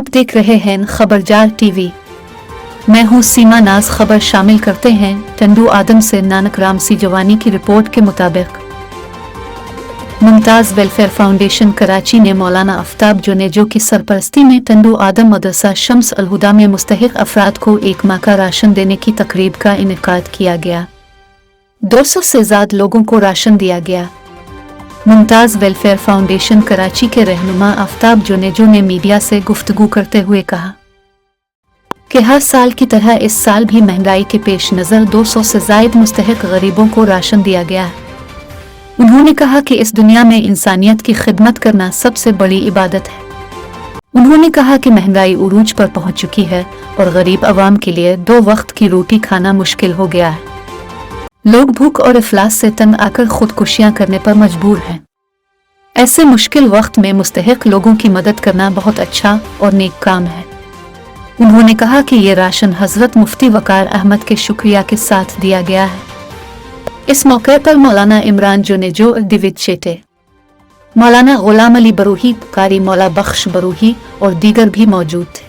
आप देख रहे हैं खबरजार टीवी। मैं हूं सीमा नाज। खबर शामिल करते हैं टंडू आदम से नानक राम सी जवानी की रिपोर्ट के मुताबिक मुमताज वेलफेयर फाउंडेशन कराची ने मौलाना आफ्ताब जुनेजो की सरपरस्ती में टंडू आदम मदरसा शम्स अल हुदा में मुस्तहिक अफराद को एक माह का राशन देने की तकरीब का इनेकाद किया गया। 200 से ज्यादा लोगों को राशन दिया गया। मुमताज वेलफेयर फाउंडेशन कराची के रहनुमा आफ्ताब जुनेजो ने मीडिया से गुफ्तगू करते हुए कहा कि हर साल की तरह इस साल भी महंगाई के पेश नज़र 200 से ज़ायद मुस्तहिक गरीबों को राशन दिया गया है। उन्होंने कहा कि इस दुनिया में इंसानियत की खिदमत करना सबसे बड़ी इबादत है। उन्होंने कहा कि महंगाई उरूज पर पहुंच चुकी है और गरीब अवाम के लिए 2 वक्त की रोटी खाना मुश्किल हो गया है। लोग भूख और इफलास से तंग आकर खुदकुशियां करने पर मजबूर हैं। ऐसे मुश्किल वक्त में मुस्तहिक लोगों की मदद करना बहुत अच्छा और नेक काम है। उन्होंने कहा कि ये राशन हजरत मुफ्ती वकार अहमद के शुक्रिया के साथ दिया गया है। इस मौके पर मौलाना इमरान जुनेजो दिविज शेटे, मौलाना गुलाम अली बरूही, कारी मौला बख्श बरूही और दीगर भी मौजूद थे।